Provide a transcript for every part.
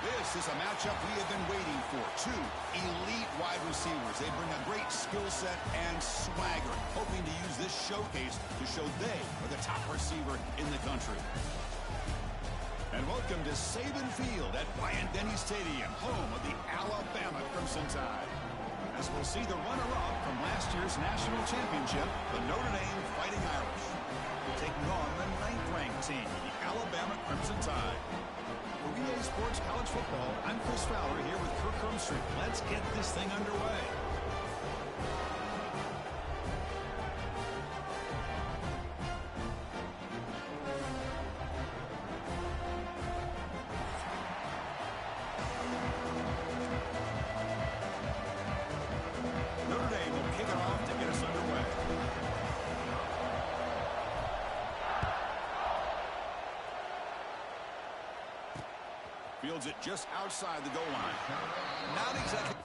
This is a matchup we have been waiting for. Two elite wide receivers. They bring a great skill set and swagger, hoping to use this showcase to show they are the top receiver in the country. And welcome to Saban Field at Bryant-Denny Stadium, home of the Alabama Crimson Tide. As we'll see the runner-up from last year's national championship, the Notre Dame Fighting Irish, taking on the 9th-ranked team, the Alabama Crimson Tide. For EA Sports College Football, I'm Chris Fowler here with Kirk Crumstreet. Let's get this thing underway. Notre Dame will kick it off to get us underway. Fields it just outside the goal line. Not exactly.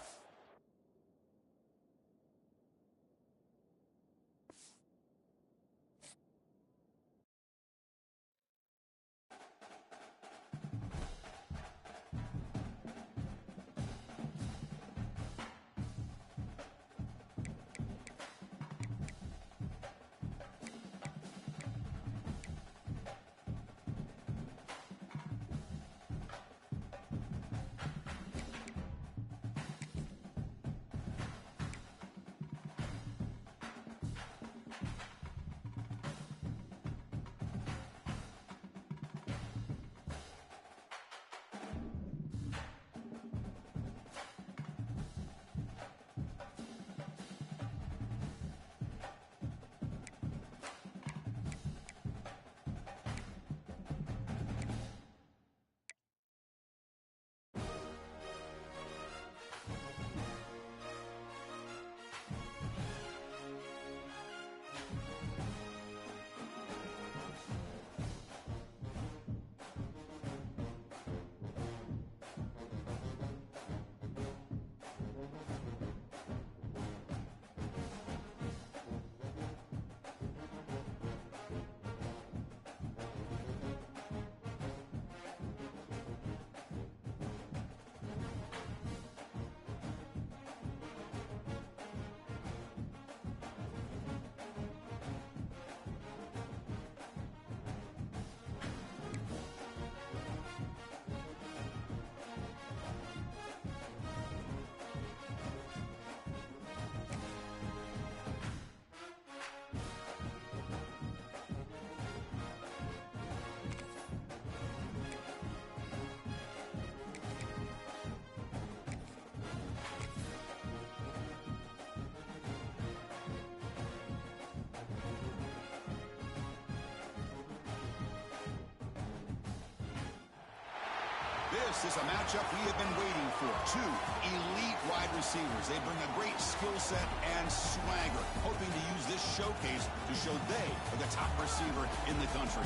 This is a matchup we have been waiting for. Two elite wide receivers. They bring a great skill set and swagger, hoping to use this showcase to show they are the top receiver in the country.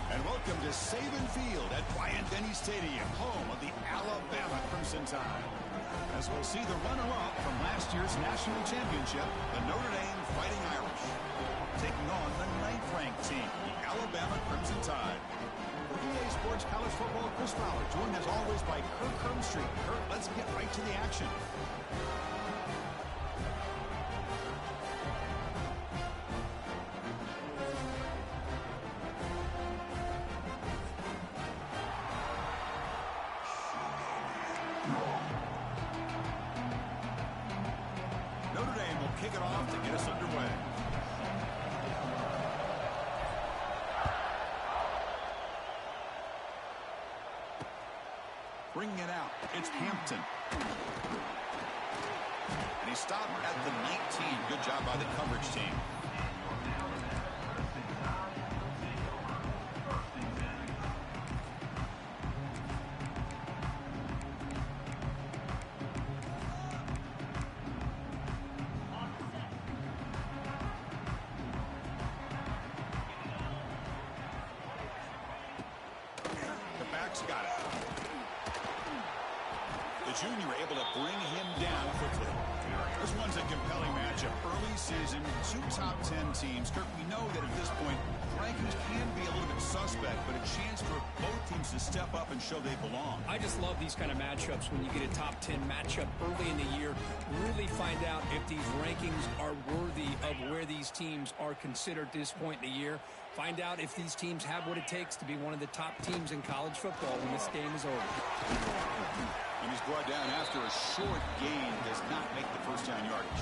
And welcome to Saban Field at Bryant-Denny Stadium, home of the Alabama Crimson Tide. As we'll see the runner-up from last year's national championship, the Notre Dame Fighting Irish, taking on the 9th-ranked team, the Alabama Crimson Tide. For EA Sports College Football, Chris Fowler, joined as always by Kirk Crumstreet. Kirk, let's get right to the action. Notre Dame will kick it off to get us underway. Bringing it out, it's Hampton. And he stopped at the 19. Good job by the coverage team. The back's got it. The junior able to bring him down quickly. This one's a compelling matchup. Early season, two top 10 teams. Kirk, we know that at this point, rankings can be a little bit suspect, but a chance for both teams to step up and show they belong. I just love these kind of matchups when you get a top 10 matchup early in the year. Really find out if these rankings are worthy of where these teams are considered at this point in the year. Find out if these teams have what it takes to be one of the top teams in college football when this game is over. And he's brought down after a short gain. Does not make the first down yardage.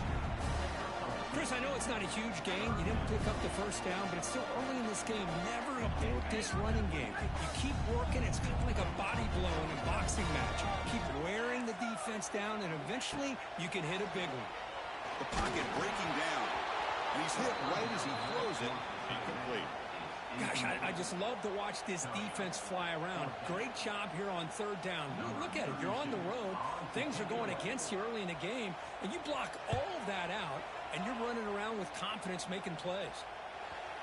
Chris, I know it's not a huge gain. You didn't pick up the first down, but it's still early in this game. Never abort this running game. You keep working. It's kind of like a body blow in a boxing match. Keep wearing the defense down, and eventually you can hit a big one. The pocket breaking down. And he's hit right as he throws it. Incomplete. Gosh, I just love to watch this defense fly around. Great job here on third down. Look at it. You're on the road. Things are going against you early in the game, and you block all of that out, and you're running around with confidence making plays.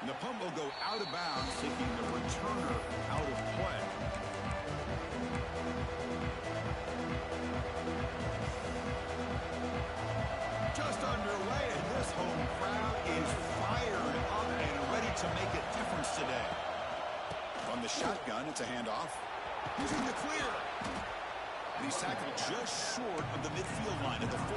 And the punt will go out of bounds, taking the returner out of play. Just underway, and this home crowd is fired up and ready to make a difference today. From the shotgun, it's a handoff. Using the clear. And he's tackled just short of the midfield line at the 49.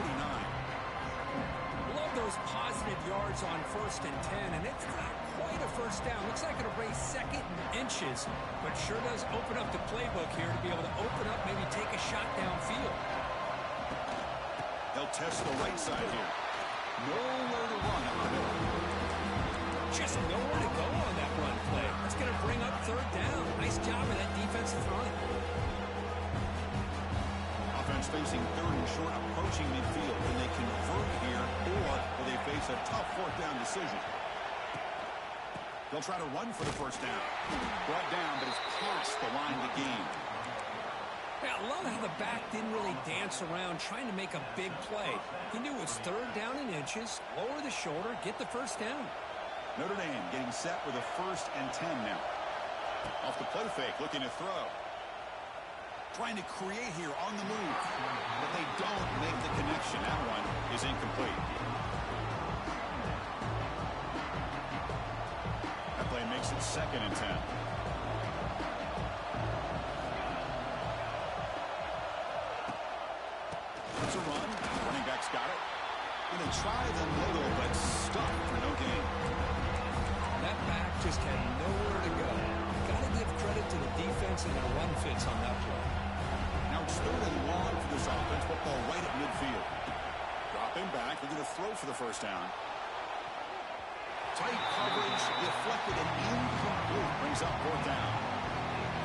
Love those positive yards on 1st and 10, and it's not quite a first down. Looks like it'll raise 2nd and inches, but sure does open up the playbook here to be able to open up, maybe take a shot downfield. They'll test the right side here. Nowhere to run up the middle. Just nowhere to go on that run play. That's going to bring up third down. Nice job of that defensive front. Offense facing 3rd and short, approaching midfield. Can they convert here, or will they face a tough 4th down decision? They'll try to run for the first down. Brought down, but it's past the line to gain. Yeah, I love how the back didn't really dance around trying to make a big play. He knew it was 3rd down in inches, lower the shoulder, get the first down. Notre Dame getting set with a 1st and 10 now. Off the play fake, looking to throw. Trying to create here on the move, but they don't make the connection. That one is incomplete. That play makes it 2nd and 10. It's a run. Running back's got it. Going to try the middle, but stuck for no gain. That back just had nowhere to go. Got to give credit to the defense and their run fits on that play. Now it's 3rd and long for this offense. Football right at midfield. Dropping back. They're going to throw for the first down. Tight coverage, deflected and incomplete. Brings up 4th down.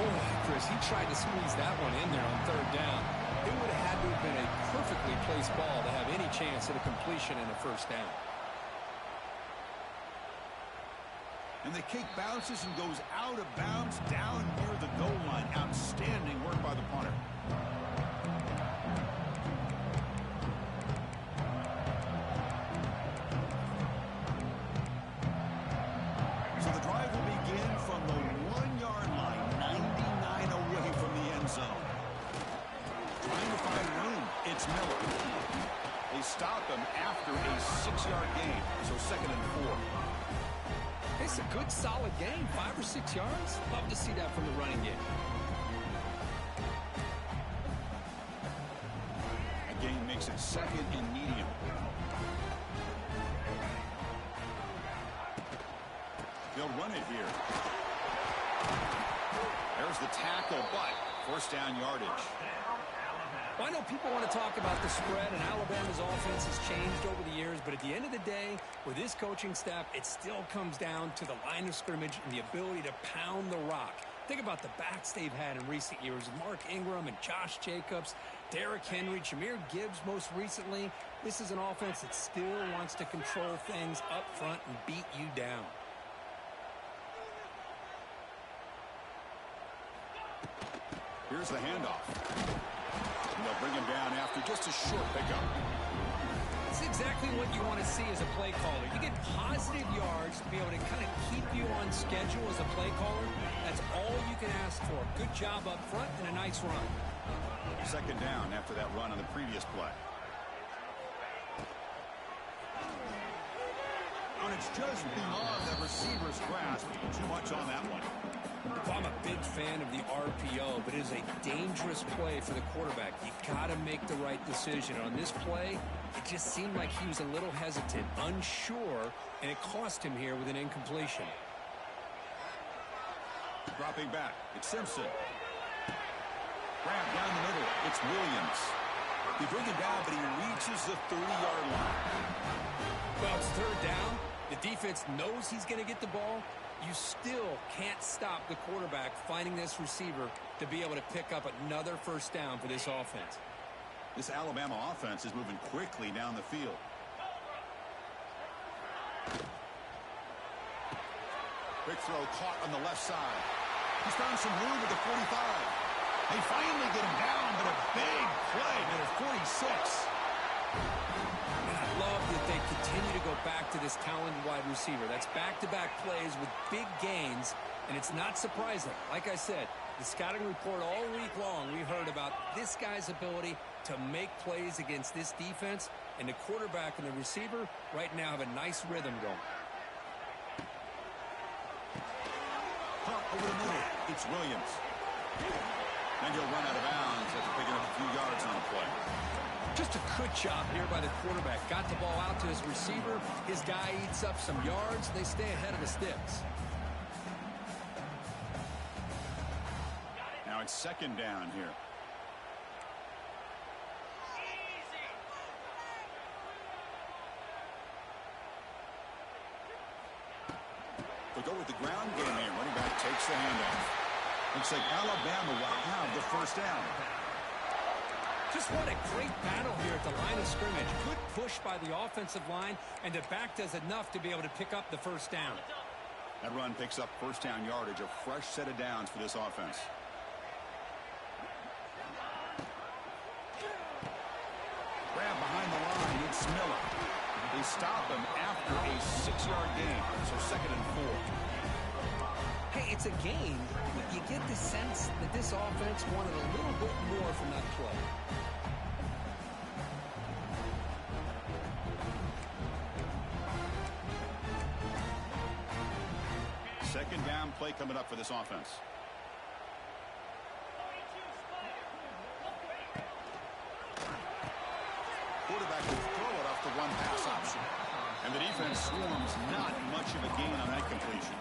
Oh, Chris, he tried to squeeze that one in there on 3rd down. It would have had to have been a perfectly placed ball to have any chance at a completion and a first down. And the kick bounces and goes out of bounds down near the goal line. Outstanding work by the punter. So the drive will begin from the 1-yard line, 99 away from the end zone. Trying to find room. It's Miller. They stop him after a 6-yard gain, so 2nd and 4. It's a good, solid game, 5 or 6 yards. Love to see that from the running game. A gain makes it 2nd and medium. They'll run it here. There's the tackle, but first down yardage. Well, I know people want to talk about the spread, and Alabama's offense has changed over the years, but at the end of the day, with this coaching staff, it still comes down to the line of scrimmage and the ability to pound the rock. Think about the backs they've had in recent years. Mark Ingram and Josh Jacobs, Derrick Henry, Jahmyr Gibbs most recently. This is an offense that still wants to control things up front and beat you down. Here's the handoff. And they'll bring him down after just a short pickup. That's exactly what you want to see as a play caller. You get positive yards to be able to kind of keep you on schedule as a play caller. That's all you can ask for. Good job up front and a nice run. 2nd down after that run on the previous play. That's just beyond the receiver's grasp. Too much on that one. Well, I'm a big fan of the RPO, but it is a dangerous play for the quarterback. You got to make the right decision. On this play, it just seemed like he was a little hesitant, unsure, and it cost him here with an incompletion. Dropping back, it's Simpson. Grab down the middle, it's Williams. They bring him down, but he reaches the 30-yard line. Well, it's third down. The defense knows he's going to get the ball. You still can't stop the quarterback finding this receiver to be able to pick up another first down for this offense. This Alabama offense is moving quickly down the field. Quick throw caught on the left side. He's found some room at the 45. They finally get him down, but a big play at a 46. And I love that they continue to go back to this talented wide receiver. That's back-to-back plays with big gains, and it's not surprising. Like I said, the scouting report all week long, we heard about this guy's ability to make plays against this defense, and the quarterback and the receiver right now have a nice rhythm going. Pump over the middle. It's Williams. And he'll run out of bounds after picking up a few yards on the play. Just a good job here by the quarterback. Got the ball out to his receiver. His guy eats up some yards. They stay ahead of the sticks. Now it's second down here. They'll go with the ground game here. Running back takes the handoff. Looks like Alabama will have the first down. Just what a great battle here at the line of scrimmage. Good push by the offensive line, and the back does enough to be able to pick up the first down. That run picks up first down yardage, a fresh set of downs for this offense. Grab behind the line, it's Miller. They stop him after a 6-yard gain, so second and 4. Hey, it's a game, but you get the sense that this offense wanted a little bit more from that play. Second down play coming up for this offense. Quarterback will throw it off the one pass option. And the defense swarms, not much of a gain on that completion.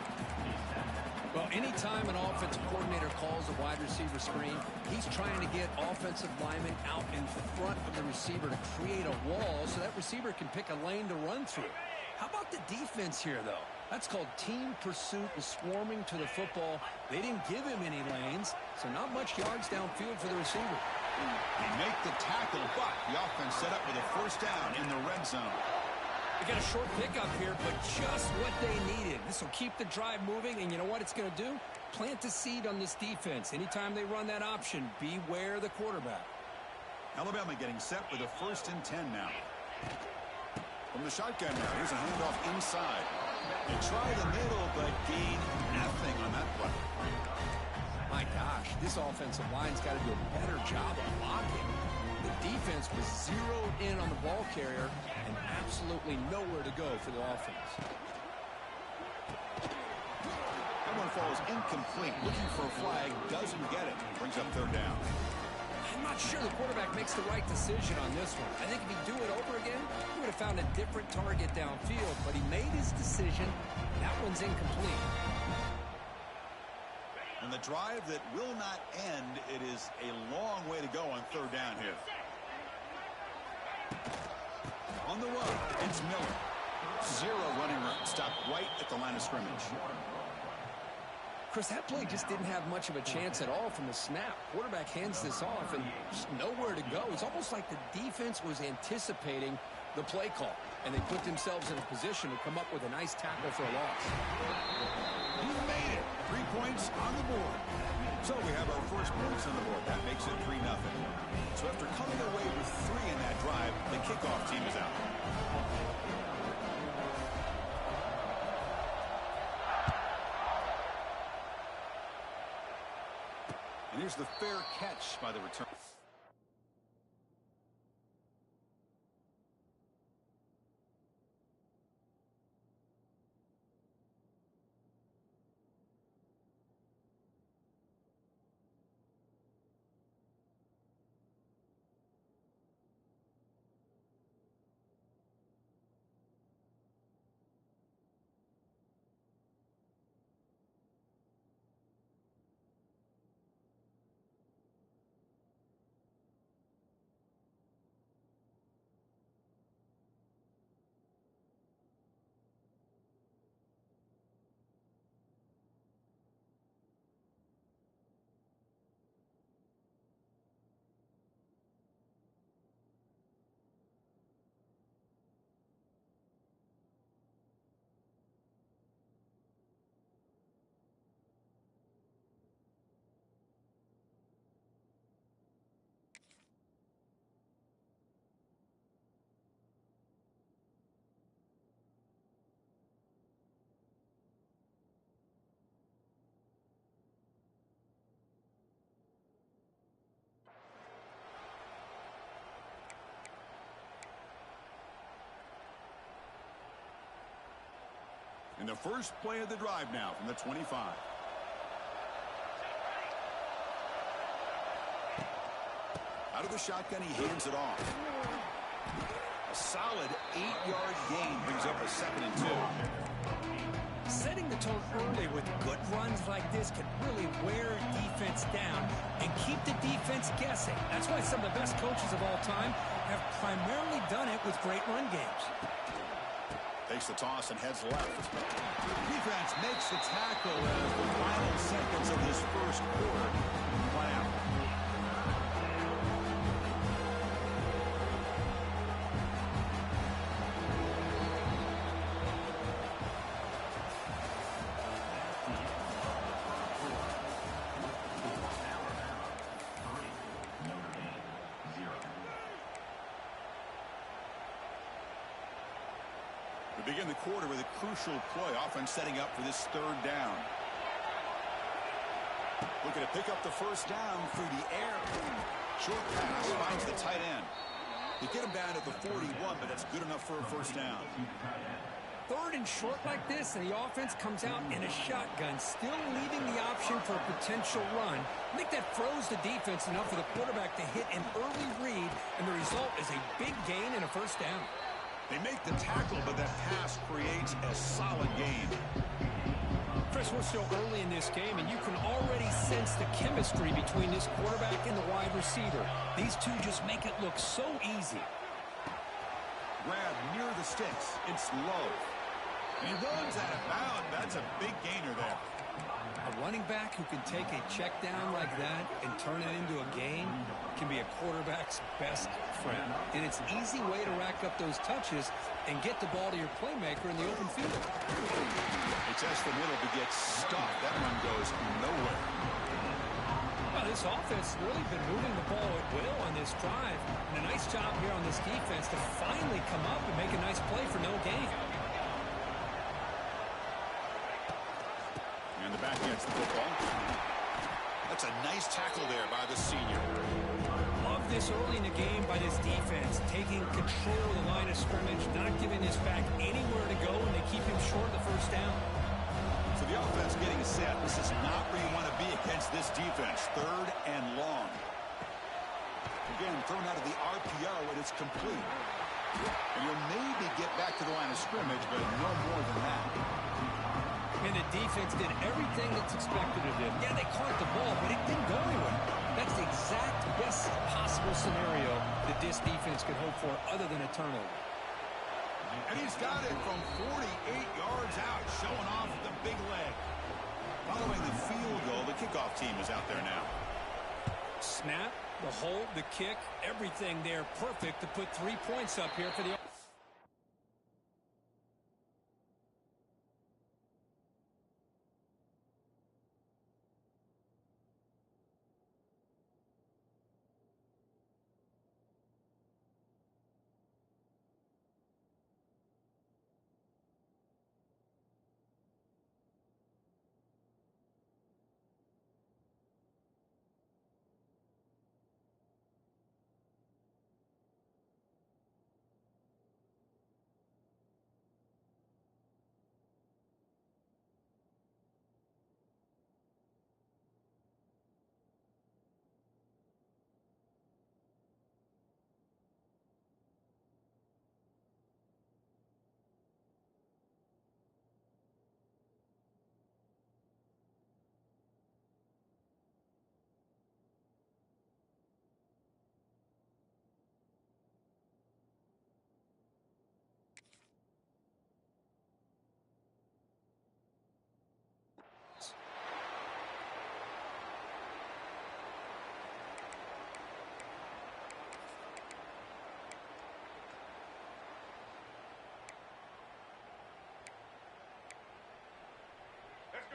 Well, anytime an offensive coordinator calls a wide receiver screen, he's trying to get offensive linemen out in front of the receiver to create a wall so that receiver can pick a lane to run through. How about the defense here, though? That's called team pursuit and swarming to the football. They didn't give him any lanes, so not much yards downfield for the receiver. They make the tackle, but the offense set up with a first down in the red zone. They got a short pickup here, but just what they needed. This will keep the drive moving, and you know what it's going to do? Plant a seed on this defense. Anytime they run that option, beware the quarterback. Alabama getting set with a 1st and 10 now. From the shotgun now, here's a handoff inside. They try the middle, but gain nothing on that play. My gosh, this offensive line's got to do a better job of blocking. The defense was zeroed in on the ball carrier and absolutely nowhere to go for the offense. That one falls incomplete. Looking for a flag, doesn't get it. Brings up third down. I'm not sure the quarterback makes the right decision on this one. I think if he'd do it over again, he would have found a different target downfield, but he made his decision. That one's incomplete. And the drive that will not end, it is a long way to go on third down here. On the run, it's Miller. Zero running room. Stopped right at the line of scrimmage. Chris, that play just didn't have much of a chance at all from the snap. Quarterback hands this off and just nowhere to go. It's almost like the defense was anticipating the play call, and they put themselves in a position to come up with a nice tackle for a loss. He made it. 3 points on the board. So we have our first points on the board. That makes it 3-0. So after coming away with 3 in that drive, the kickoff team is out. And here's the fair catch by the return. And the first play of the drive now from the 25. Out of the shotgun, he hands it off. A solid 8-yard gain brings up a 2nd and 2. Setting the tone early with good runs like this can really wear a defense down and keep the defense guessing. That's why some of the best coaches of all time have primarily done it with great run games. Takes the toss and heads left. Defense makes the tackle as the final seconds of this first quarter play out. We begin the quarter with a crucial play. Offense setting up for this 3rd down. Looking to pick up the first down through the air. Short pass finds the tight end. They get him down at the 41, but that's good enough for a first down. 3rd and short like this, and the offense comes out in a shotgun, still leaving the option for a potential run. I think that froze the defense enough for the quarterback to hit an early read, and the result is a big gain and a first down. They make the tackle, but that pass creates a solid gain. Chris, we're still early in this game, and you can already sense the chemistry between this quarterback and the wide receiver. These two just make it look so easy. Grab near the sticks. It's low. He runs out of bounds. That's a big gainer there. A running back who can take a check down like that and turn it into a gain can be a quarterback's best friend. And it's an easy way to rack up those touches and get the ball to your playmaker in the open field. They test the middle to get stuffed. That one goes nowhere. Well, this offense has really been moving the ball at will on this drive. And a nice job here on this defense to finally come up and make a nice play for no gain. And the back gets the football. That's a nice tackle there by the senior. Love this early in the game by this defense, taking control of the line of scrimmage, not giving this back anywhere to go, and they keep him short of the first down. So the offense getting set. This is not where you want to be against this defense. 3rd and long. Again, thrown out of the RPO, and it's complete. And you'll maybe get back to the line of scrimmage, but no more than that. And the defense did everything that's expected of them. Yeah, they caught the ball, but it didn't go anywhere. That's the exact best possible scenario that this defense could hope for other than a turnover. And he's got it from 48 yards out, showing off the big leg. Following the field goal, the kickoff team is out there now. Snap, the hold, the kick, everything there perfect to put 3 points up here for the...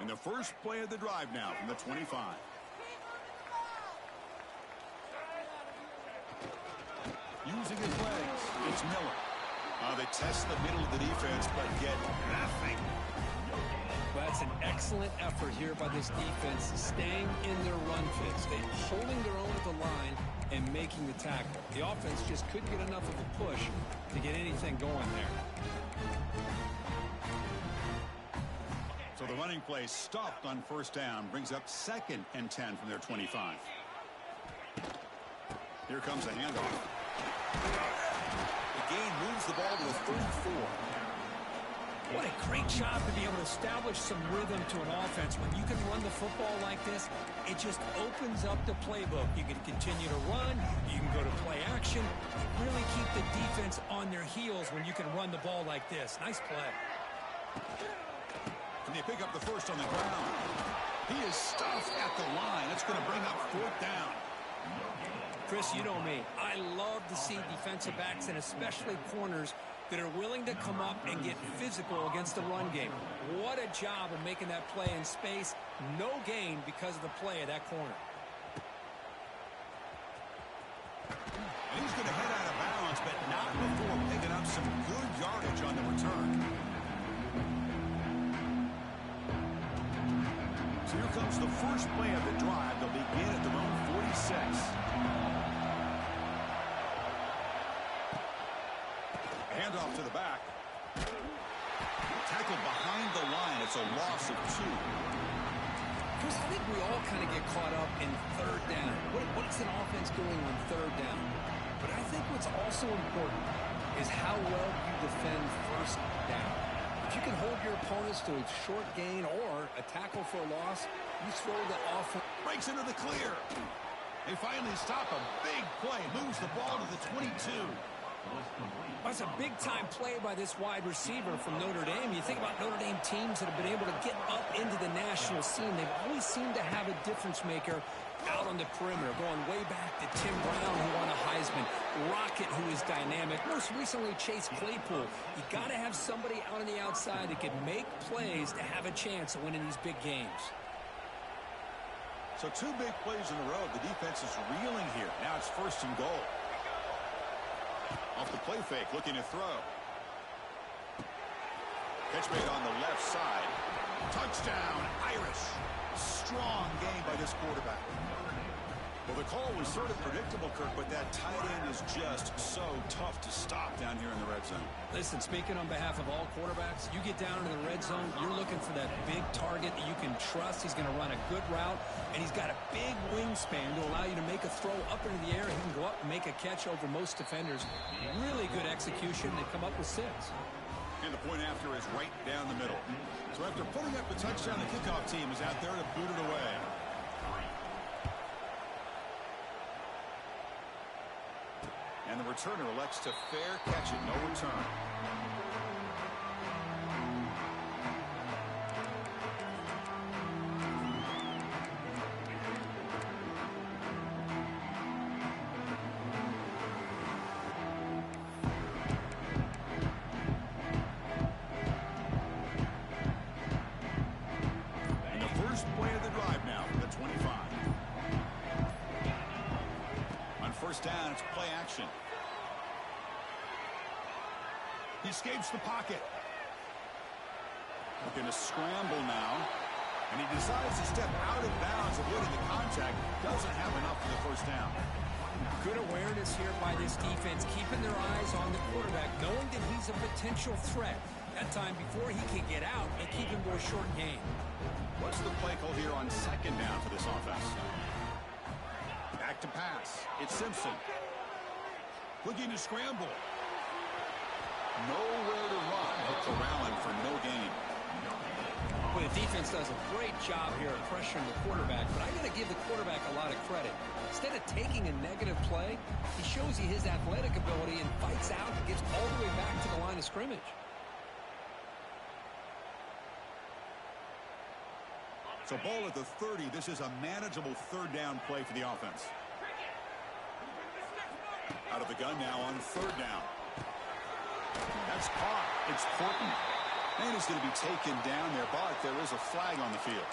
And the first play of the drive now from the 25. Using his legs, it's Miller. They test the middle of the defense, but get nothing. Well, that's an excellent effort here by this defense, staying in their run fits. They're holding their own at the line and making the tackle. The offense just couldn't get enough of a push to get anything going there. So the running play stopped on first down, brings up 2nd and 10 from their 25. Here comes the handoff. The gain moves the ball to the 34. What a great job to be able to establish some rhythm to an offense. When you can run the football like this, it just opens up the playbook. You can continue to run. You can go to play action. You really keep the defense on their heels when you can run the ball like this. Nice play. Can they pick up the first on the ground? He is stuffed at the line. That's going to bring up 4th down. Chris, you know me. I love to see defensive backs and especially corners that are willing to come up and get physical against the run game. What a job of making that play in space. No gain because of the play of that corner. And he's going to head out of bounds, but not before picking up some good yardage on the return. So here comes the first play of the drive. They'll begin at their own 46. Handoff to the back. Tackled behind the line. It's a loss of 2. Chris, I think we all kind of get caught up in 3rd down. What's an offense doing on 3rd down? But I think what's also important is how well you defend 1st down. If you can hold your opponents to a short gain or a tackle for a loss, you throw the offense. Breaks into the clear. They finally stop a big play. Moves the ball to the 22. That's a big-time play by this wide receiver from Notre Dame. You think about Notre Dame teams that have been able to get up into the national scene. They've always seemed to have a difference maker out on the perimeter, going way back to Tim Brown, who won a Heisman, Rocket, who is dynamic, most recently Chase Claypool. You got to have somebody out on the outside that can make plays to have a chance of winning these big games. So 2 big plays in a row. The defense is reeling here. Now it's 1st and goal. Off the play fake, looking to throw. Catch made on the left side. Touchdown, Irish. Strong game by this quarterback. Well, the call was sort of predictable, Kirk, but that tight end is just so tough to stop down here in the red zone. Listen, speaking on behalf of all quarterbacks, you get down into the red zone, you're looking for that big target that you can trust. He's going to run a good route, and he's got a big wingspan to allow you to make a throw up into the air. He can go up and make a catch over most defenders. Really good execution. They come up with 6. And the point after is right down the middle. So after putting up the touchdown, the kickoff team is out there to boot it away. And the returner elects to fair catch it, no return. And the first play of the drive now for the 25. On first down, it's play action. He escapes the pocket. Going to scramble now. And he decides to step out of bounds, avoiding the contact. Doesn't have enough for the first down. Good awareness here by this defense, keeping their eyes on the quarterback, knowing that he's a potential threat. That time before he can get out, they keep him to a short gain. What's the play call here on 2nd down for this offense? Back to pass. It's Simpson. Looking to scramble. Nowhere to run. They'll corral him for no gain. Well, the defense does a great job here of pressuring the quarterback, but I got to give the quarterback a lot of credit. Instead of taking a negative play, he shows you his athletic ability and fights out and gets all the way back to the line of scrimmage. So ball at the 30. This is a manageable 3rd down play for the offense. Out of the gun now on 3rd down. That's caught. It's Portman. And he's going to be taken down there, but there is a flag on the field.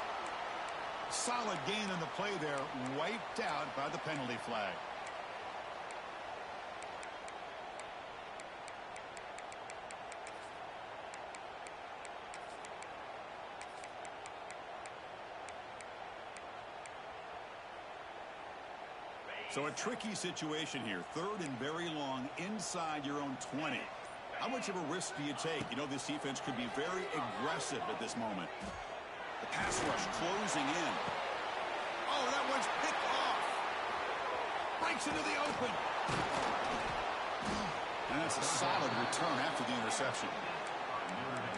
Solid gain on the play there, wiped out by the penalty flag. So a tricky situation here. 3rd and very long inside your own 20. How much of a risk do you take? You know, this defense could be very aggressive at this moment. The pass rush closing in. Oh, that one's picked off. Breaks into the open. And that's a solid return after the interception.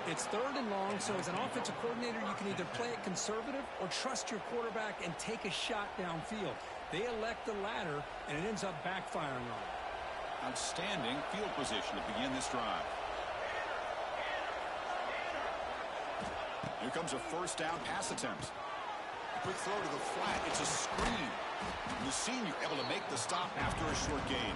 It's 3rd and long, so as an offensive coordinator, you can either play it conservative or trust your quarterback and take a shot downfield. They elect the latter, and it ends up backfiring on them. Outstanding field position to begin this drive. Here comes a first down pass attempt. Quick throw to the flat. It's a screen. And the senior able to make the stop after a short gain.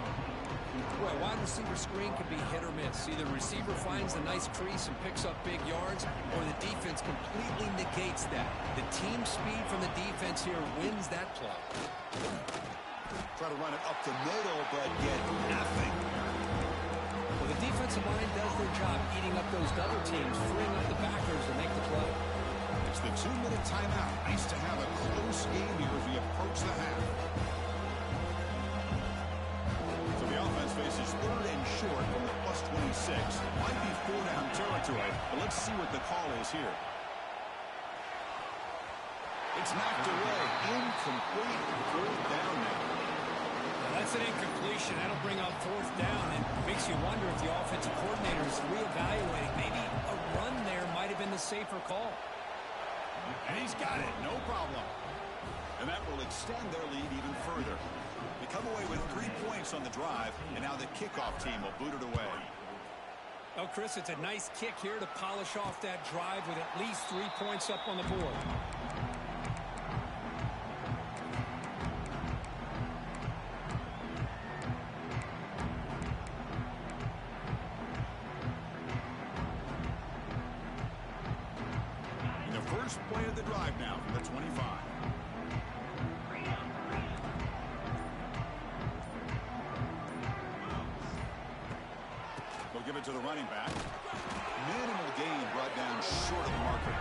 Well, a wide receiver screen can be hit or miss. Either receiver finds a nice crease and picks up big yards, or the defense completely negates that. The team speed from the defense here wins that play. Try to run it up the middle, but get nothing. Well, the defensive line does their job eating up those double teams, freeing up the backers to make the play. It's the 2-minute timeout. Nice to have a close game here as we approach the half. So the offense faces 3rd and short from the +26. Might be 4-down territory, but let's see what the call is here. It's knocked away. Incomplete. 4th down now. That's an incompletion. That'll bring up 4th down, and makes you wonder if the offensive coordinator is reevaluating. Maybe a run there might have been the safer call. And he's got it. No problem. And that will extend their lead even further. They come away with 3 points on the drive, and now the kickoff team will boot it away. Oh, Chris, it's a nice kick here to polish off that drive with at least 3 points up on the board. First play of the drive now from the 25. They'll give it to the running back. Minimal gain brought down short of the marker.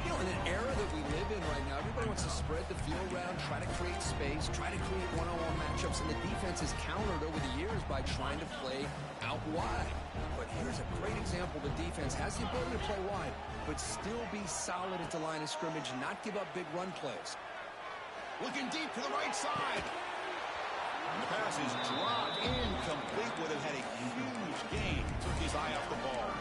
You know, in an era that we live in right now, everybody wants to spread the field around, try to create space, try to create one-on-one matchups, and the defense has countered over the years by trying to play out wide. But here's a great example. The defense has the ability to play wide, but still be solid at the line of scrimmage and not give up big run plays. Looking deep to the right side. And the pass is dropped. Incomplete. Would have had a huge gain. Took his eye off the ball.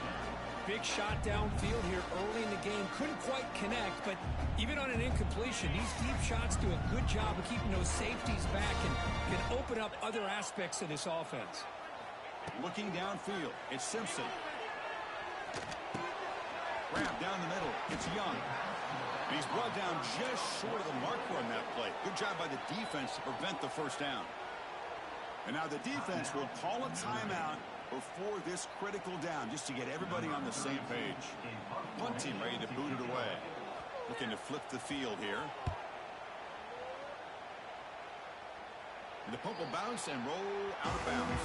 Big shot downfield here early in the game. Couldn't quite connect, but even on an incompletion, these deep shots do a good job of keeping those safeties back and can open up other aspects of this offense. Looking downfield, it's Simpson. Grab down the middle, it's Young. And he's brought down just short of the marker on that play. Good job by the defense to prevent the first down. And now the defense will call a timeout before this critical down, just to get everybody on the same page. Punt team ready to boot it away. Looking to flip the field here. And the punt will bounce and roll out of bounds.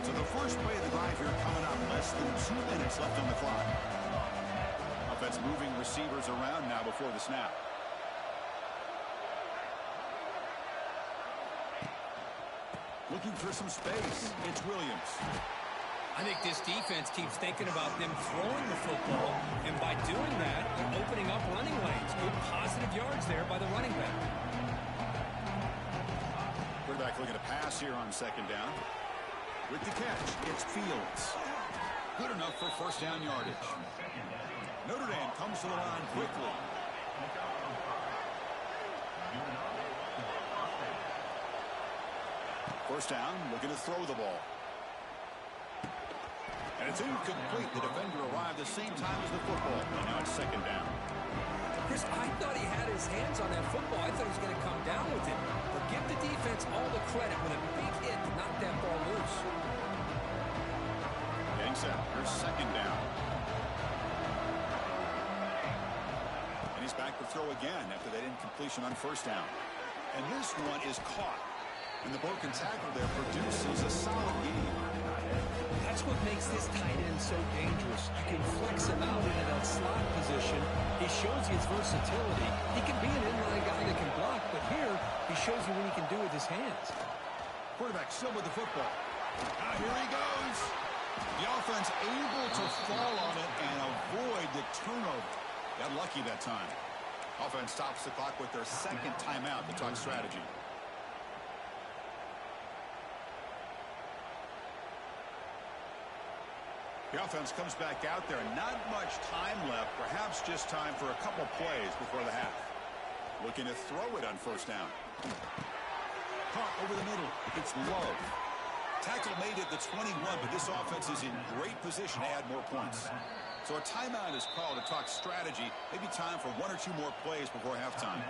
So the first play of the drive here coming up. Less than 2 minutes left on the clock. Offense moving receivers around now before the snap. Looking for some space. It's Williams. I think this defense keeps thinking about them throwing the football, and by doing that, they're opening up running lanes. Good positive yards there by the running back. Quarterback looking to pass here on 2nd down. With the catch, it's Fields. Good enough for first down yardage. Notre Dame comes to the line quickly. First down, looking to throw the ball. And it's incomplete. The defender arrived the same time as the football. And now it's 2nd down. Chris, I thought he had his hands on that football. I thought he was going to come down with it. But give the defense all the credit with a big hit to knock that ball loose. Getting set. Here's 2nd down. And he's back to throw again after that incompletion on first down. And this one is caught. And the broken tackle there produces a solid gain. That's what makes this tight end so dangerous. You can flex him out into that slot position. He shows his versatility. He can be an inline guy that can block, but here He shows you what he can do with his hands. Quarterback still with the football. Here he goes. The offense able to fall on it and avoid the turnover. Got lucky that time. Offense stops the clock with their second timeout to talk strategy. The offense comes back out there. Not much time left. Perhaps just time for a couple plays before the half. Looking to throw it on first down. Caught over the middle. It's low. Tackle made it the 21, but this offense is in great position to add more points. So a timeout is called to talk strategy. Maybe time for one or two more plays before halftime.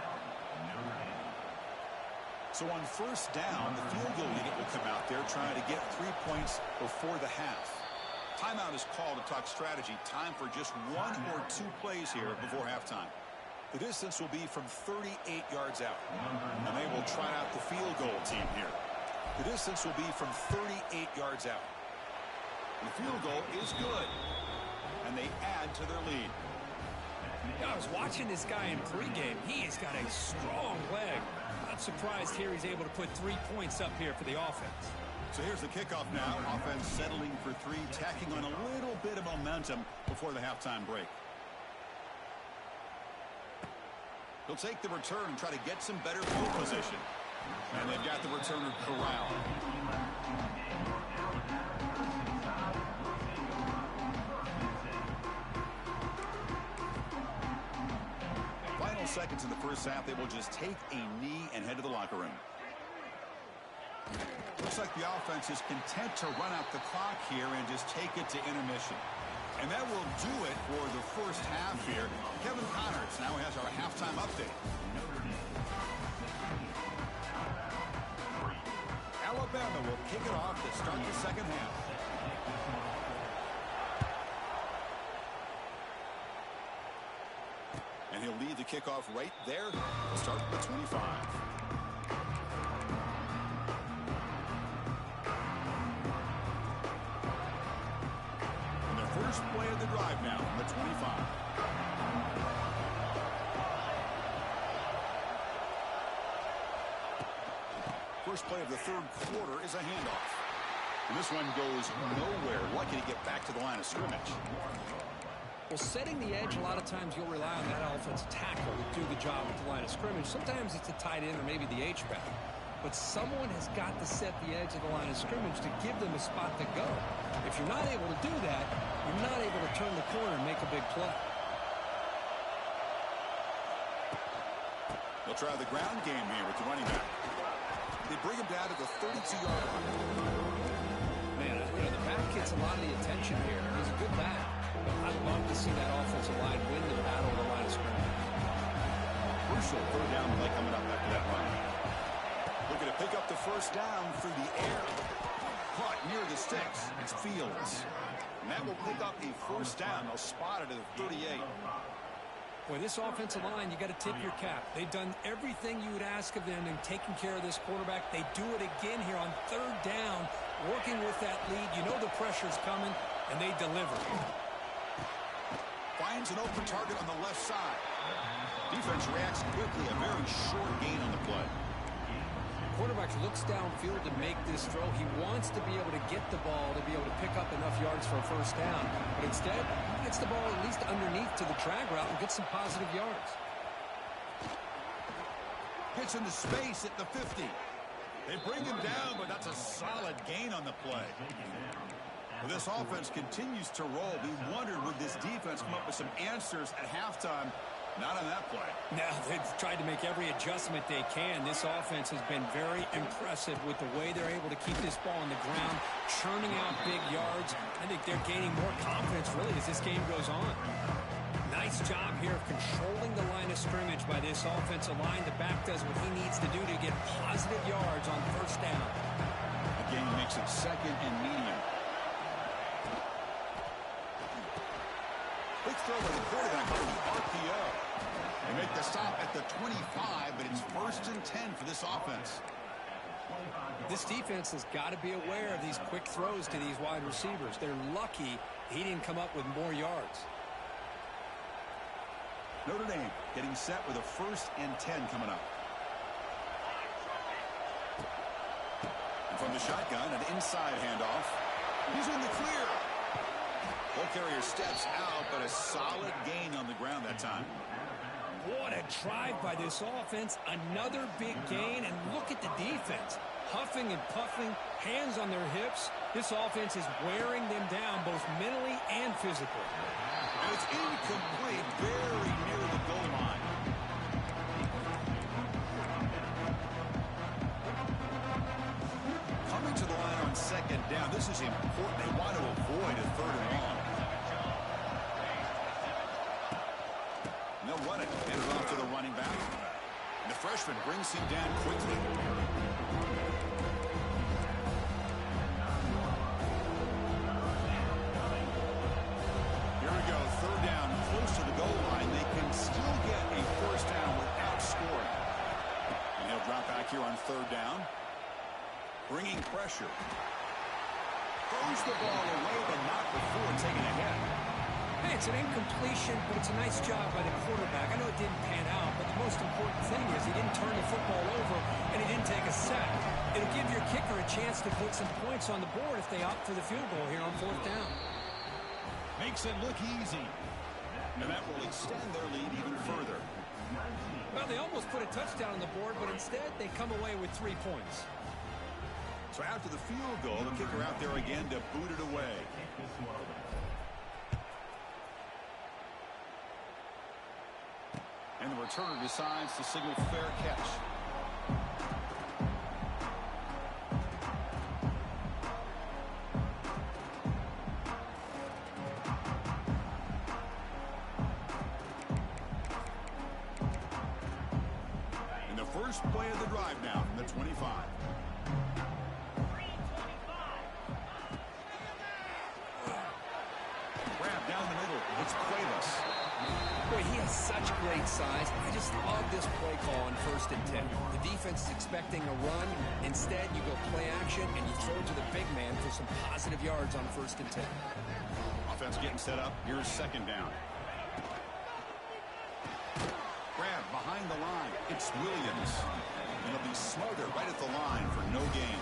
So on first down, the field goal unit will come out there trying to get 3 points before the half. Timeout is called to talk strategy. Time for just one or two plays here before halftime. The distance will be from 38 yards out. And they will try out the field goal team here. The distance will be from 38 yards out. The field goal is good. And they add to their lead. I was watching this guy in pregame. He has got a strong leg. Not surprised here he's able to put 3 points up here for the offense. So here's the kickoff now. Offense settling for three, tacking on a little bit of momentum before the halftime break. He'll take the return and try to get some better field position. And they've got the returner corralled. Final seconds in the first half, they will just take a knee and head to the locker room. Looks like the offense is content to run out the clock here and just take it to intermission. And that will do it for the first half here. Kevin Connors now has our halftime update. Alabama will kick it off to start the second half. And he'll lead the kickoff right there. We'll start with the 25. First play of the drive now from the 25. First play of the third quarter is a handoff. And this one goes nowhere. Lucky to get back to the line of scrimmage. Well, setting the edge, a lot of times you'll rely on that offensive tackle to do the job at the line of scrimmage. Sometimes it's a tight end or maybe the H-back. But someone has got to set the edge of the line of scrimmage to give them a spot to go. If you're not able to do that, you're not able to turn the corner and make a big play. They'll try the ground game here with the running back. They bring him down to the 32-yard line. Man, the back gets a lot of the attention here. He's a good back. But I'd love to see that offensive line win the battle of the line of scrimmage. Crucial third down play coming up after that run. Looking to pick up the first down through the air. Caught near the sticks. It's Fields. And that will pick up a first down. They'll spot it at the 38. Boy, this offensive line, you got to tip your cap. They've done everything you would ask of them in taking care of this quarterback. They do it again here on third down, working with that lead. You know the pressure's coming, and they deliver. Finds an open target on the left side. Defense reacts quickly. A very short gain on the play. Quarterback looks downfield to make this throw. He wants to be able to get the ball to be able to pick up enough yards for a first down. But instead, he gets the ball at least underneath to the drag route and gets some positive yards. Gets into space at the 50. They bring him down, but that's a solid gain on the play. Well, this offense continues to roll. We wondered, would this defense come up with some answers at halftime? Not on that play. Now, they've tried to make every adjustment they can. This offense has been very impressive with the way they're able to keep this ball on the ground, churning out big yards. I think they're gaining more confidence, really, as this game goes on. Nice job here of controlling the line of scrimmage by this offensive line. The back does what he needs to do to get positive yards on first down. Again, he makes it second and medium. Quick throw by the quarterback on the RPO. They make the stop at the 25, but it's 1st and 10 for this offense. This defense has got to be aware of these quick throws to these wide receivers. They're lucky he didn't come up with more yards. Notre Dame getting set with a 1st and 10 coming up. From the shotgun, an inside handoff. He's in the clear. Ball carrier steps out, but a solid gain on the ground that time. What a drive by this offense. Another big gain, and look at the defense. Huffing and puffing, hands on their hips. This offense is wearing them down both mentally and physically. And it's incomplete, very near the goal line. Coming to the line on second down, this is important. They want to avoid a third and long. And they'll run it. Hand it off to the running back. And the freshman brings him down quickly. Here we go. Third down, close to the goal line. They can still get a first down without scoring. And he'll drop back here on third down. Bringing pressure. Throws the ball away, but not before taking a hit. Hey, it's an incompletion, but it's a nice job by the quarterback. I know it didn't pan out, but the most important thing is he didn't turn the football over, and he didn't take a sack. It'll give your kicker a chance to put some points on the board if they opt for the field goal here on fourth down. Makes it look easy. And that will extend their lead even further. Well, they almost put a touchdown on the board, but instead they come away with 3 points. So after the field goal, the kicker out there again to boot it away. And the returner decides to signal fair catch. And the first play of the drive now from the 25. Down the middle, it's Cuevas. Boy, he has such great size. I just love this play call on 1st and 10. The defense is expecting a run. Instead, you go play action, and you throw to the big man for some positive yards on 1st and 10. Offense getting set up. Here's second down. Grab behind the line. It's Williams. And he'll be smothered right at the line for no gain.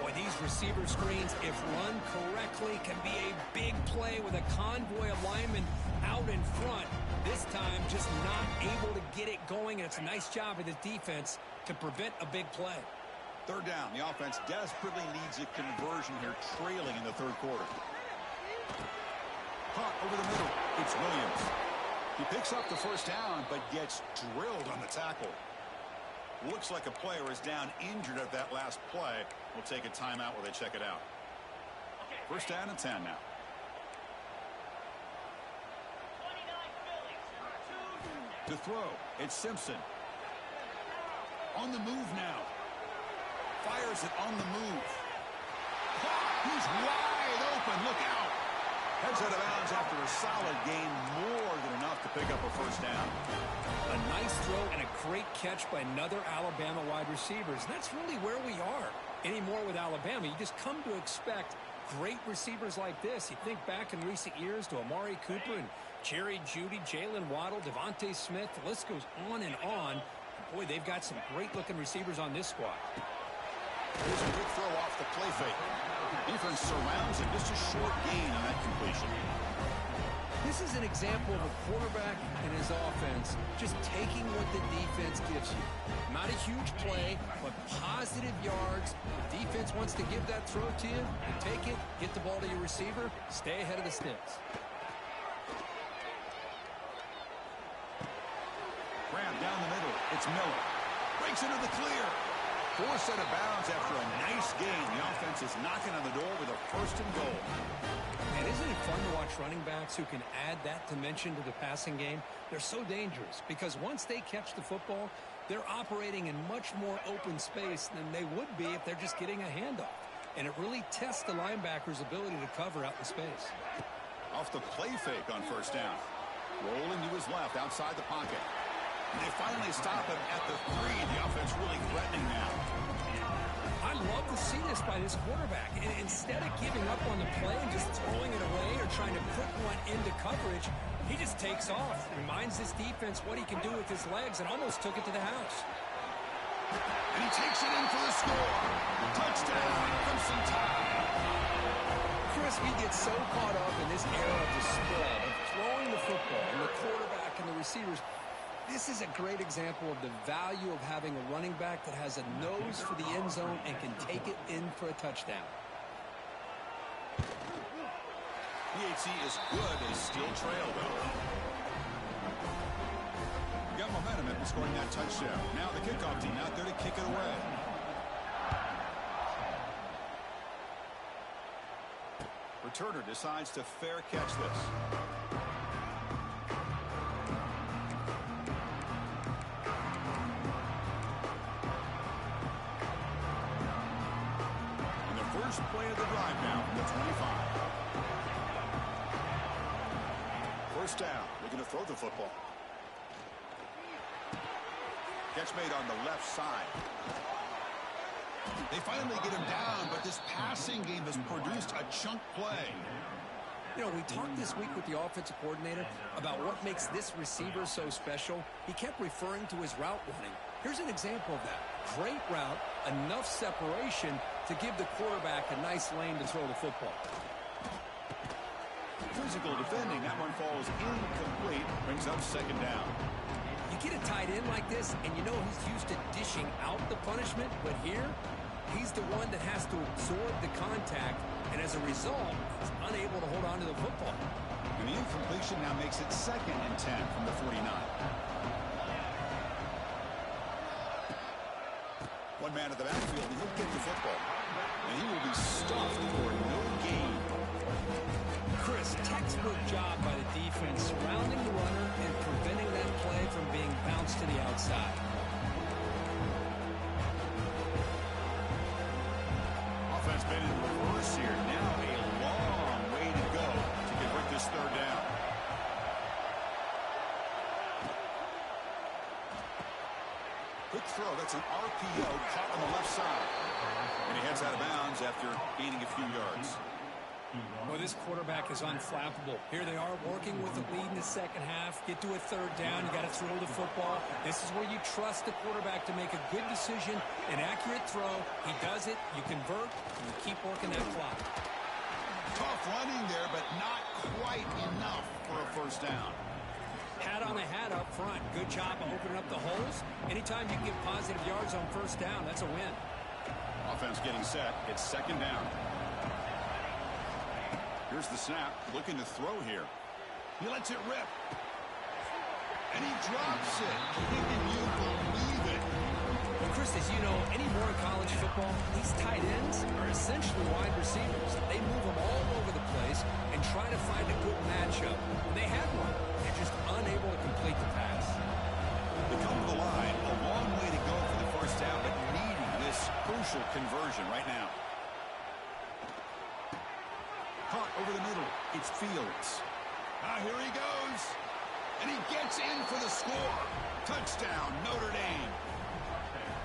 Boy, these receiver screens, if run correctly, can be a big play with a convoy of linemen out in front. This time, just not able to get it going, and it's a nice job of the defense to prevent a big play. Third down. The offense desperately needs a conversion here, trailing in the third quarter. Punt over the middle. It's Williams. He picks up the first down, but gets drilled on the tackle. Looks like a player is down injured at that last play. We'll take a timeout while they check it out. First down and 10 now. To throw, it's Simpson. On the move now. Fires it on the move. He's wide open. Look out. Heads out of bounds after a solid gain, more than enough to pick up a first down. A nice throw and a great catch by another Alabama wide receivers. And that's really where we are anymore with Alabama. You just come to expect great receivers like this. You think back in recent years to Amari Cooper and Jerry Jeudy, Jalen Waddle, Devontae Smith. The list goes on and on. Boy, they've got some great-looking receivers on this squad. Here's a quick throw off the play fake. Defense surrounds him. Just a short gain on that completion. This is an example of a quarterback and his offense just taking what the defense gives you. Not a huge play, but positive yards. The defense wants to give that throw to you. You take it, get the ball to your receiver, stay ahead of the sticks. Grab down the middle. It's Miller. Breaks into the clear. Forced out of bounds after a nice gain. The offense is knocking on the door with a first and goal. Man, isn't it fun to watch running backs who can add that dimension to the passing game? They're so dangerous because once they catch the football, they're operating in much more open space than they would be if they're just getting a handoff. And it really tests the linebacker's ability to cover out in space. Off the play fake on first down. Rolling to his left outside the pocket. And they finally stop him at the 3. The offense really threatening now. I love to see this by this quarterback. And instead of giving up on the play and just throwing it away or trying to put one into coverage, he just takes off. Reminds this defense what he can do with his legs and almost took it to the house. And he takes it in for the score. Touchdown, Crimson Tide. Chris, we get so caught up in this era of the spread, of throwing the football, and the quarterback and the receivers. This is a great example of the value of having a running back that has a nose for the end zone and can take it in for a touchdown. PHC is good. They still trail, though. Got momentum after scoring that touchdown. Now the kickoff team out there to kick it away. Returner decides to fair catch this. And the first play of the drive now from the 25. First down, looking to throw the football. Catch made on the left side. They finally get him down, but this passing game has produced a chunk play. You know, we talked this week with the offensive coordinator about what makes this receiver so special. He kept referring to his route running. Here's an example of that. Great route, enough separation to give the quarterback a nice lane to throw the football. Physical defending. That one falls incomplete. Brings up second down. You get a tight end like this, and you know he's used to dishing out the punishment, but here, he's the one that has to absorb the contact, and as a result, he's unable to hold on to the football. And the incompletion now makes it 2nd and 10 from the 49. One man at the backfield, and he'll get the football. And he will be stuffed for no gain. Chris, textbook job by the defense surrounding the runner and preventing that play from being bounced to the outside. Offense been in reverse here. Now a long way to go to convert this third down. Quick throw. That's an RPO caught on the left side. And he heads out of bounds after gaining a few yards. Well, this quarterback is unflappable. Here they are working with the lead in the second half. Get to a third down. You got to throw the football. This is where you trust the quarterback to make a good decision, an accurate throw. He does it. You convert, and you keep working that clock. Tough running there, but not quite enough for a first down. Hat on the hat up front. Good job of opening up the holes. Anytime you can get positive yards on first down, that's a win. Offense getting set. It's second down. Here's the snap, looking to throw here. He lets it rip. And he drops it. Can you believe it? Well, Chris, as you know, anymore in college football, these tight ends are essentially wide receivers. They move them all over the place and try to find a good matchup. When they have one, they're just unable to complete the pass. They come to the line. A long way to go for the first down, but needing this crucial conversion right now. Caught over the middle. It's Fields. Here he goes. And he gets in for the score. Touchdown, Notre Dame.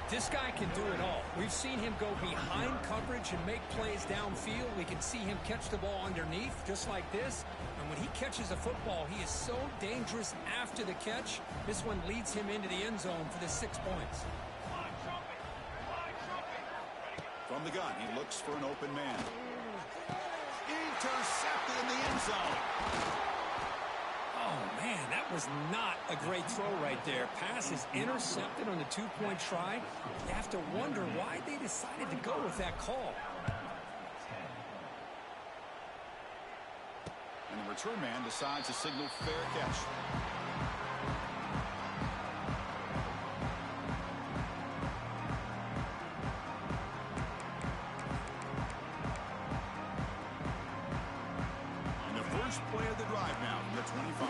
This guy can do it all. We've seen him go behind coverage and make plays downfield. We can see him catch the ball underneath, just like this. And when he catches a football, he is so dangerous after the catch. This one leads him into the end zone for the 6 points. From the gun, he looks for an open man. Intercepted in the end zone. Oh, man, that was not a great throw right there. Pass is intercepted on the 2-point try. You have to wonder why they decided to go with that call. And the return man decides to signal fair catch. Play of the drive now from the 25.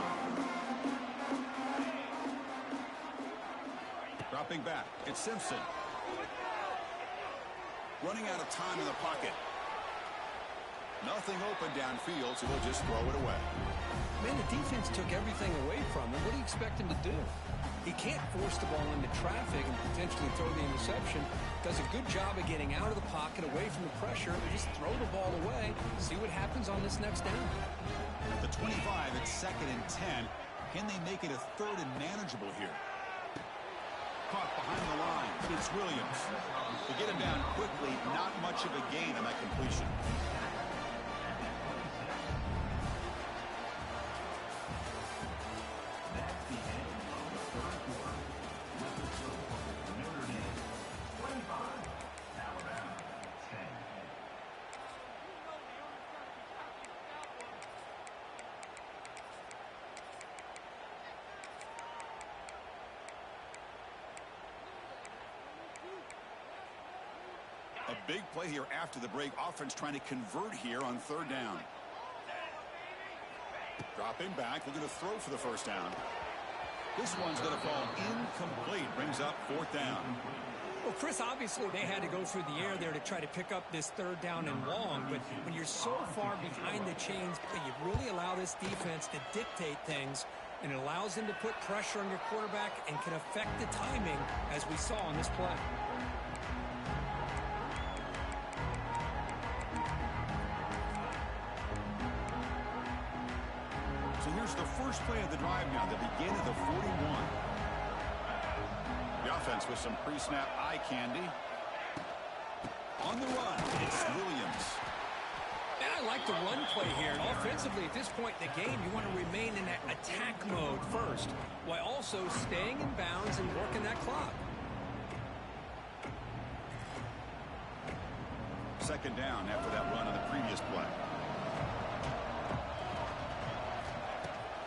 Dropping back, it's Simpson. Running out of time in the pocket. Nothing open downfield, so he'll just throw it away. Man, the defense took everything away from him. What do you expect him to do? He can't force the ball into traffic and potentially throw the interception. Does a good job of getting out of the pocket, away from the pressure, and just throw the ball away. See what happens on this next down. At the 25, it's 2nd and 10. Can they make it a 3rd and manageable here? caught behind the line. It's Williams. To get him down quickly, not much of a gain on that completion. A big play here after the break. Offense trying to convert here on third down. Dropping back, looking to throw for the first down. This one's going to fall incomplete. Brings up fourth down. Well, Chris, obviously they had to go through the air there to try to pick up this third down and long, but when you're so far behind the chains, you really allow this defense to dictate things, and it allows them to put pressure on your quarterback and can affect the timing, as we saw on this play. So here's the first play of the drive now, the beginning of the 41. The offense with some pre-snap eye candy. On the run, it's Williams. And I like the run play here. And offensively, at this point in the game, you want to remain in that attack mode first, while also staying in bounds and working that clock. Second down after that run on the previous play.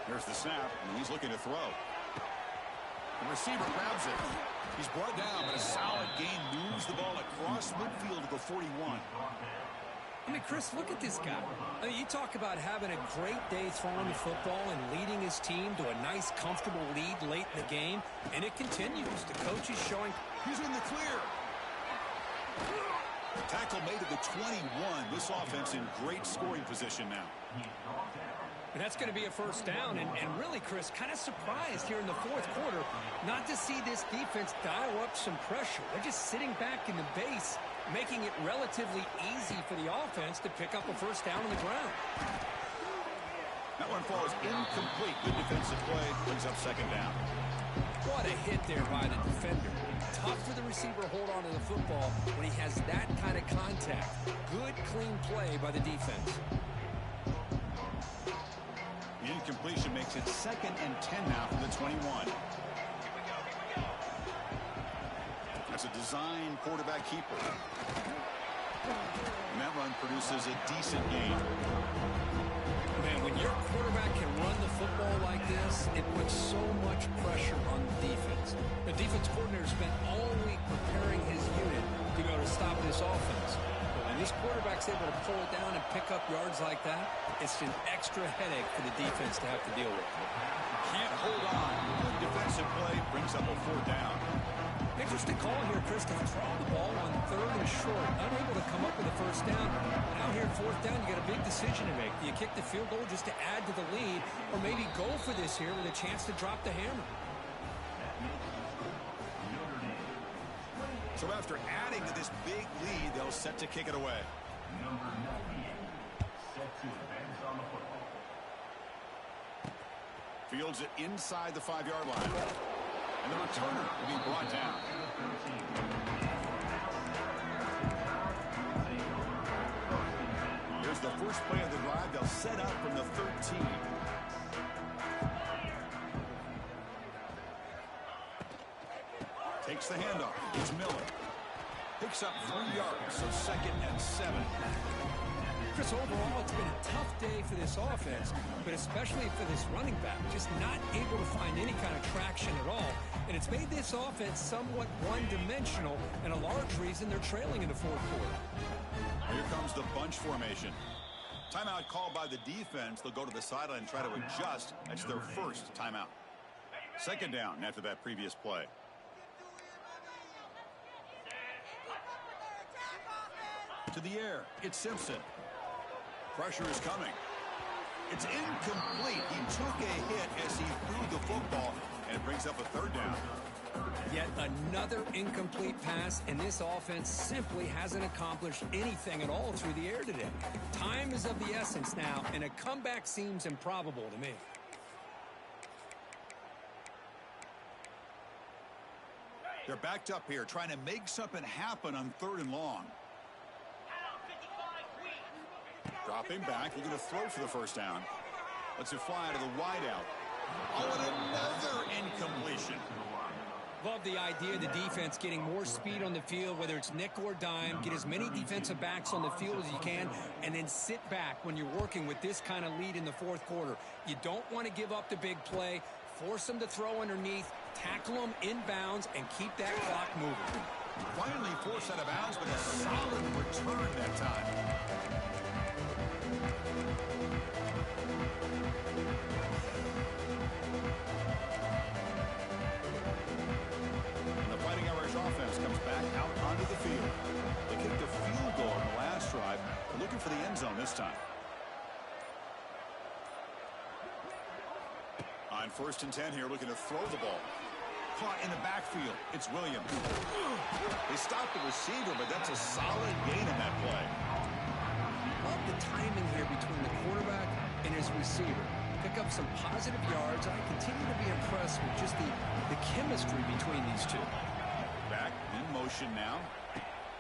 There's the snap, and he's looking to throw. The receiver grabs it. He's brought down, but a solid gain moves the ball across midfield to the 41. I mean, Chris, look at this guy. I mean, you talk about having a great day throwing the football and leading his team to a nice, comfortable lead late in the game, and it continues. The coach is showing he's in the clear. Tackle made at the 21. This offense in great scoring position now. And that's going to be a first down. And really, Chris, kind of surprised here in the fourth quarter not to see this defense dial up some pressure. They're just sitting back in the base, making it relatively easy for the offense to pick up a first down on the ground. That one falls incomplete. Good defensive play. Brings up second down. What a hit there by the defender. Tough for the receiver to hold on to the football when he has that kind of contact. Good, clean play by the defense. The incompletion makes it 2nd and 10 now from the 21. That's a design quarterback keeper. And that run produces a decent gain. Man, when your quarterback can run the football like this, it puts so much pressure on the defense. The defense coordinator spent all week preparing his unit to be able to stop this offense. And this quarterback's able to pull it down and pick up yards like that. It's an extra headache for the defense to have to deal with. Can't hold on. Good defensive play brings up a fourth down. Interesting call here, Chris, to throw the ball on third and short. Unable to come up with a first down. Now here at fourth down, you got a big decision to make. Do you kick the field goal just to add to the lead, or maybe go for this here with a chance to drop the hammer? So after adding to this big lead, they'll set to kick it away. Number 98, set to advance on the football. Fields it inside the 5-yard line. And the returner will be brought down. Here's the first play of the drive. They'll set up from the 13. Takes the handoff. It's Miller. Picks up 3 yards, so 2nd and 7. Chris, overall, it's been a tough day for this offense, but especially for this running back, just not able to find any kind of traction at all. And it's made this offense somewhat one-dimensional, and a large reason they're trailing in the fourth quarter. Here comes the bunch formation. Timeout called by the defense. They'll go to the sideline and try to adjust. That's their first timeout. Second down after that previous play. To the air, it's Simpson. Pressure is coming. It's incomplete. He took a hit as he threw the football, and it brings up a third down. Yet another incomplete pass, and this offense simply hasn't accomplished anything at all through the air today. Time is of the essence now, and a comeback seems improbable to me. They're backed up here, trying to make something happen on 3rd and long. Dropping back, looking to throw for the first down. Lets it fly to the wideout. Oh, and another incompletion. Love the idea of the defense getting more speed on the field, whether it's nickel or dime. Get as many defensive backs on the field as you can, and then sit back when you're working with this kind of lead in the 4th quarter. You don't want to give up the big play. Force them to throw underneath, tackle them inbounds, and keep that clock moving. Finally forced out of bounds, but a solid return that time. Offense comes back out onto the field. They kicked a field goal in the last drive. They're looking for the end zone this time. On 1st and 10 here, looking to throw the ball. Caught in the backfield. It's Williams. They stopped the receiver, but that's a solid gain in that play. Love the timing here between the quarterback and his receiver. Pick up some positive yards. I continue to be impressed with just the chemistry between these two. Back in motion now.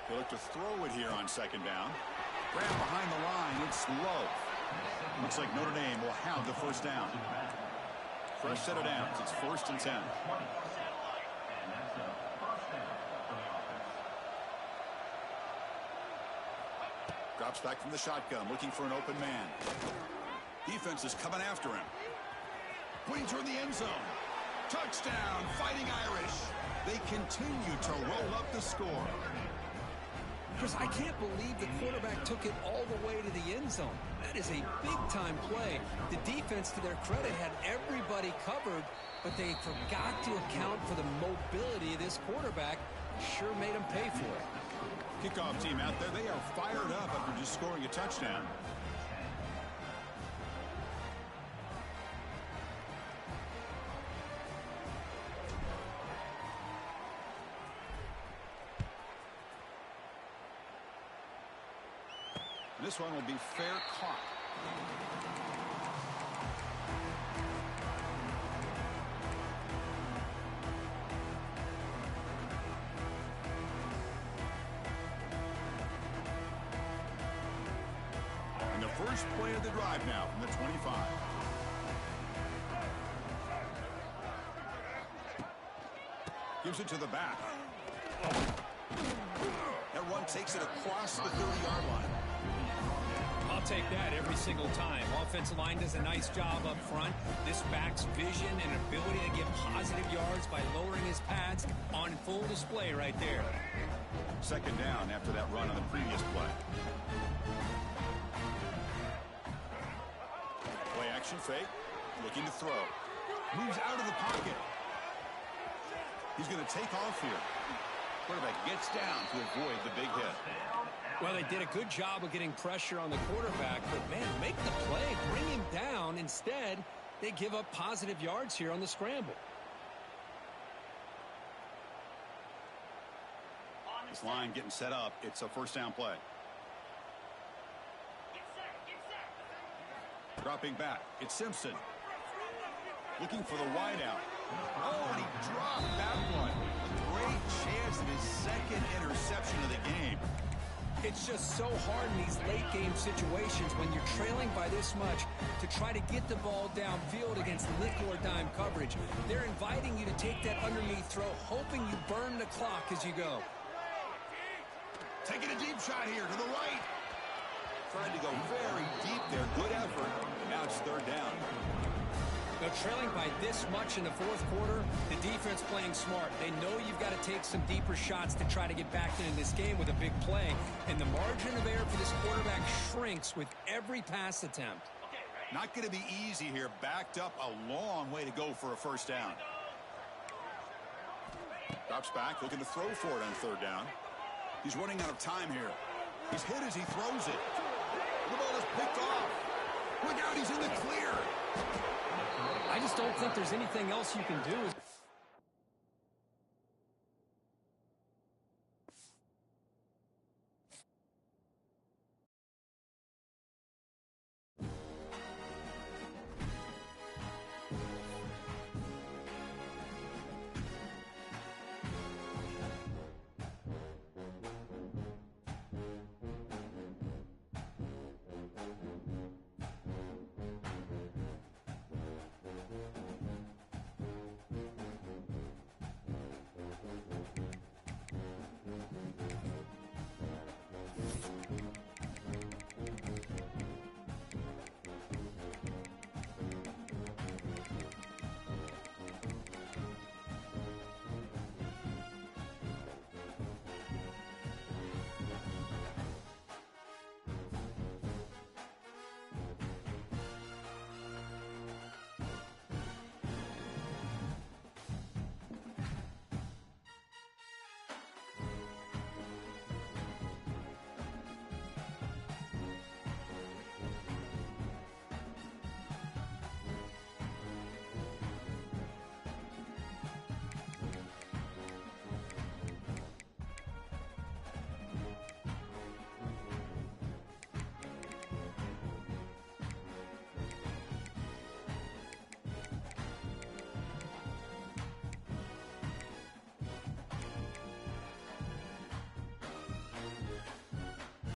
They look to throw it here on 2nd down. Grab behind the line. It's low. Looks like Notre Dame will have the first down. Fresh set of downs. It's 1st and 10. Drops back from the shotgun, looking for an open man. Defense is coming after him. Pointing toward the end zone. Touchdown, Fighting Irish. They continue to roll up the score. Chris, I can't believe the quarterback took it all the way to the end zone. That is a big-time play. The defense, to their credit, had everybody covered, but they forgot to account for the mobility of this quarterback. Sure made him pay for it. Kickoff team out there. They are fired up after just scoring a touchdown. This one will be fair caught. And the first play of the drive now from the 25. Gives it to the back. That run takes it across the 30-yard line. I'll take that every single time. Offensive line does a nice job up front. This back's vision and ability to get positive yards by lowering his pads on full display right there. 2nd down after that run on the previous play. Play action fake. Looking to throw. Moves out of the pocket. He's going to take off here. Quarterback gets down to avoid the big hit. Well, they did a good job of getting pressure on the quarterback, but, man, make the play, bring him down. Instead, they give up positive yards here on the scramble. This line getting set up. It's a 1st down play. Dropping back. It's Simpson. Looking for the wideout. Oh, and he dropped that one. A great chance at his 2nd interception of the game. It's just so hard in these late-game situations when you're trailing by this much to try to get the ball downfield against nickel or dime coverage. They're inviting you to take that underneath throw, hoping you burn the clock as you go. Taking a deep shot here to the right. Trying to go very deep there. Good effort. Now it's 3rd down. Now, trailing by this much in the 4th quarter, the defense playing smart. They know you've got to take some deeper shots to try to get back into this game with a big play. And the margin of error for this quarterback shrinks with every pass attempt. Not going to be easy here. Backed up a long way to go for a 1st down. Drops back, looking to throw for it on 3rd down. He's running out of time here. He's hit as he throws it. The ball is picked off. Look out, he's in the clear. I just don't think there's anything else you can do.